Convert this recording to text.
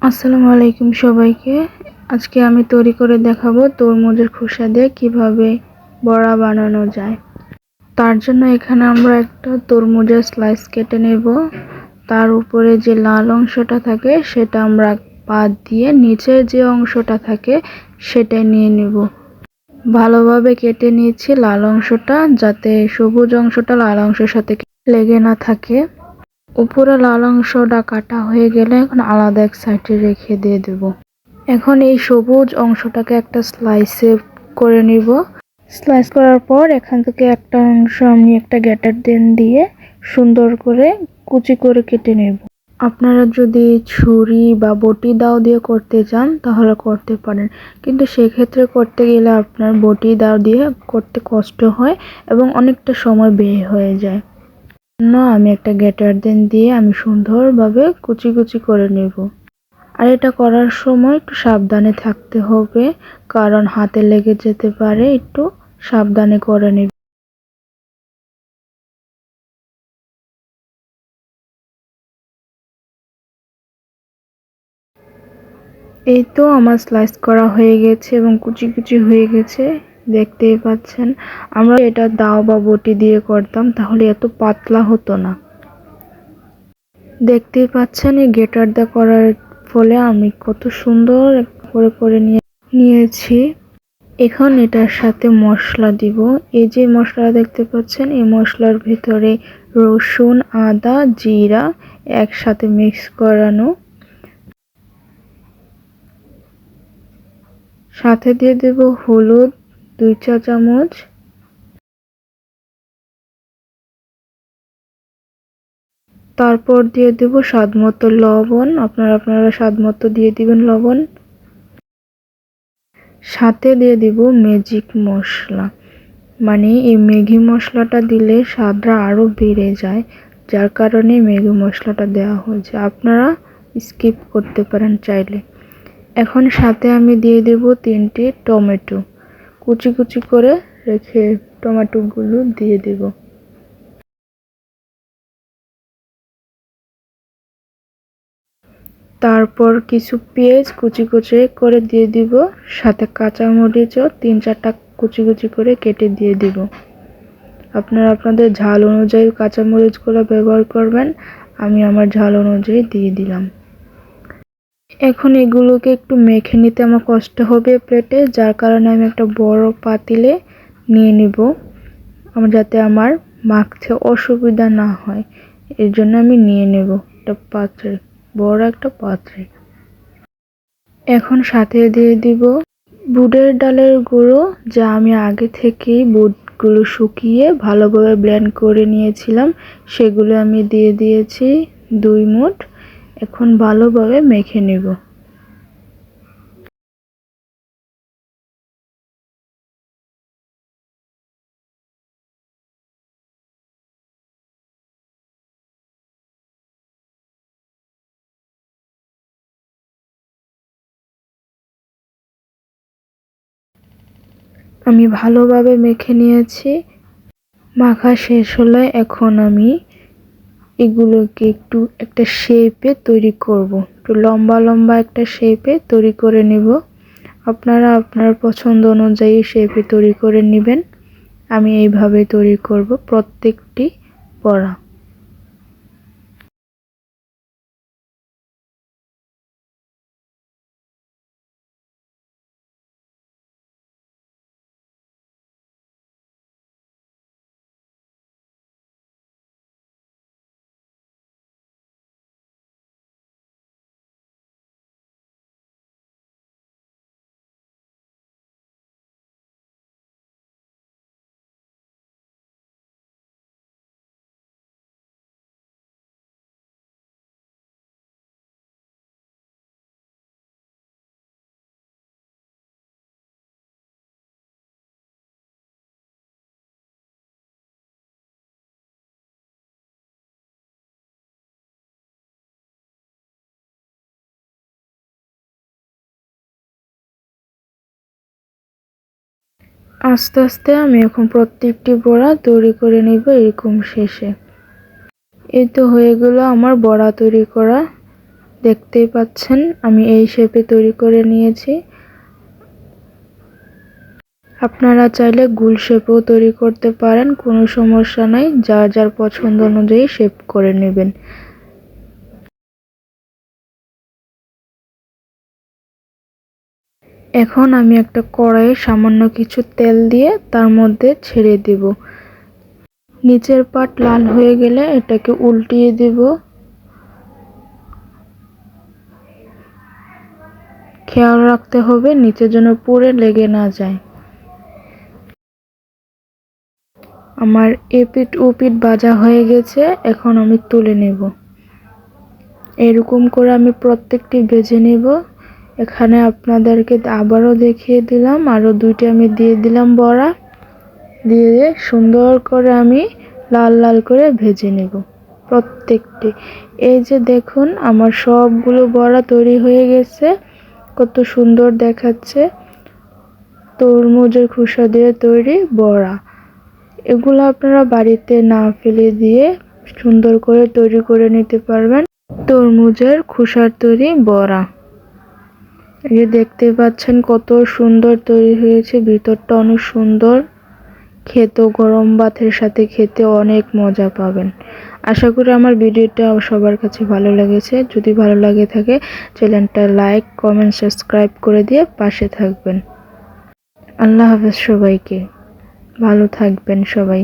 আসসালামু আলাইকুম সবাইকে। আজকে আমি তৈরি করে দেখাবো তরমুজের খোসা দিয়ে কিভাবে বড়া বানানো যায়। তার জন্য এখানে আমরা একটা তরমুজের স্লাইস কেটে নেব। তার উপরে যে লাল অংশটা থাকে সেটা আমরা বাদ দিয়ে নিচের যে অংশটা থাকে সেটাই নিয়ে নেব। ভালোভাবে কেটে নিয়েছি লাল অংশটা, যাতে সবুজ অংশটা লাল অংশের সাথে লেগে না থাকে। উপরে লাল অংশটা কাটা হয়ে গেলে এখন আলাদা এক সাইডে রেখে দিয়ে দেব। এখন এই সবুজ অংশটাকে একটা স্লাইসে করে নিব। স্লাইস করার পর এখান থেকে একটা অংশ আমি একটা গ্রেটার দিয়ে সুন্দর করে কুচি করে কেটে নেব। আপনারা যদি ছুরি বা বটি দাও দিয়ে করতে চান তাহলে করতে পারেন, কিন্তু সেক্ষেত্রে করতে গেলে আপনার বটি দাও দিয়ে করতে কষ্ট হয় এবং অনেকটা সময় ব্যয় হয়ে যায়। আমি একটা গ্রেটার দিয়ে আমি সুন্দরভাবে কুচি কুচি করে নেব। আর এটা করার সময় একটু সাবধানে থাকতে হবে, কারণ হাতে লেগে যেতে পারে, একটু সাবধানে করে নেব। এই তো আমার স্লাইস করা হয়ে গেছে এবং কুচি কুচি হয়ে গেছে, দেখতেই পাচ্ছেন। আমরা এটা দাও বা বটি দিয়ে করতাম তাহলে এত পাতলা হতো না। দেখতেই পাচ্ছেন এই গ্রেটার দিয়ে করার ফলে আমি কত সুন্দর করে করে নিয়েছি। এখন এটার সাথে মশলা দিব। এই যে মশলা দেখতে পাচ্ছেন, এই মশলার ভিতরে রসুন, আদা, জিরা একসাথে মিক্স করানো, সাথে দিয়ে দেব হলুদ 2 চা চামচ, তারপর দিয়ে দেব স্বাদমতো লবণ। আপনারা স্বাদমতো দিয়ে দিবেন লবণ। সাথে দিয়ে দিব ম্যাজিক মশলা, মানে এই ম্যাগি মশলাটা দিলে স্বাদটা আরো বেড়ে যায়, যার কারণে ম্যাগি মশলাটা দেওয়া হয়েছে। আপনারা স্কিপ করতে পারেন চাইলে। এখন সাথে আমি দিয়ে দেব 3টি টমেটো, কুচি কুচি করে রেখে টমেটোগুলো দিয়ে দেব। তারপর কিছু পেঁয়াজ কুচি কুচি করে দিয়ে দিব, সাথে কাঁচামরিচও 3-4টা কুচি কুচি করে কেটে দিয়ে দিব। আপনারা আপনাদের ঝাল অনুযায়ী কাঁচামরিচগুলো ব্যবহার করবেন, আমি আমার ঝাল অনুযায়ী দিয়ে দিলাম। এখন এগুলোকে একটু মেখে নিতে আমার কষ্ট হবে প্লেটে, যার কারণে আমি একটা বড় পাতিলে নিয়ে নিব, যাতে আমার মাখতে অসুবিধা না হয়। এর জন্য আমি নিয়ে নেব একটা পাত্রে, বড় একটা পাত্রে। এখন সাথে দিয়ে দিব বুটের ডালের গুঁড়ো, যা আমি আগে থেকেই বুটগুলো শুকিয়ে ভালোভাবে ব্লেন্ড করে নিয়েছিলাম, সেগুলো আমি দিয়ে দিয়েছি 2 মুঠ। এখন ভালোভাবে মেখে নেব। আমি ভালোভাবে মেখে নিয়েছি। মাখা শেষ হলে এখন আমি এগুলোকে একটু একটা শেপে তৈরি করব, একটু লম্বা লম্বা একটা শেপে তৈরি করে নেব। আপনারা আপনার পছন্দ অনুযায়ী শেপে তৈরি করে নেবেন। আমি এইভাবে তৈরি করব প্রত্যেকটি বড়া। আস্তে আস্তে আমি এখন প্রত্যেকটি বড়া তৈরি করে নিব এরকম শেষে। এই তো হয়ে গেল আমার বড়া তৈরি করা। দেখতেই পাচ্ছেন আমি এই শেপে তৈরি করে নিয়েছি। আপনারা চাইলে গোল শেপও তৈরি করতে পারেন, কোনো সমস্যা নাই, যার যার পছন্দ অনুযায়ী শেপ করে নেবেন। এখন আমি একটা কড়াইয়ে সামান্য কিছু তেল দিয়ে তার মধ্যে ছেড়ে দিব। নিচের পাট লাল হয়ে গেলে এটাকে উল্টিয়ে দিব। খেয়াল রাখতে হবে নিচে যেন পুড়ে লেগে না যায়। আমার এপিঠ ওপিঠ ভাজা হয়ে গেছে, এখন আমি তুলে নেব। এরকম করে আমি প্রত্যেকটি ভেজে নেব। এখানে আপনাদেরকে আবারও দেখিয়ে দিলাম, আরও দুইটি আমি দিয়ে দিলাম বড়া, দিয়ে সুন্দর করে আমি লাল লাল করে ভেজে নেব প্রত্যেকটি। এই যে দেখুন আমার সবগুলো বড়া তৈরি হয়ে গেছে, কত সুন্দর দেখাচ্ছে। তরমুজের খোসা দিয়ে তৈরি বড়া, এগুলো আপনারা বাড়িতে না ফেলে দিয়ে সুন্দর করে তৈরি করে নিতে পারবেন। তরমুজের খোসার তৈরি বড়া, এই দেখতে পাচ্ছেন কত সুন্দর তৈরি হয়েছে, ভিতরটা অনেক সুন্দর, খেতেও গরম ভাতের সাথে খেতে অনেক মজা পাবেন। আশা করি আমার ভিডিওটা সবার কাছে ভালো লেগেছে। যদি ভালো লাগে থাকে চ্যানেলটা লাইক কমেন্ট সাবস্ক্রাইব করে দিয়ে পাশে থাকবেন। আল্লাহ হাফেজ সবাইকে, ভালো থাকবেন সবাই।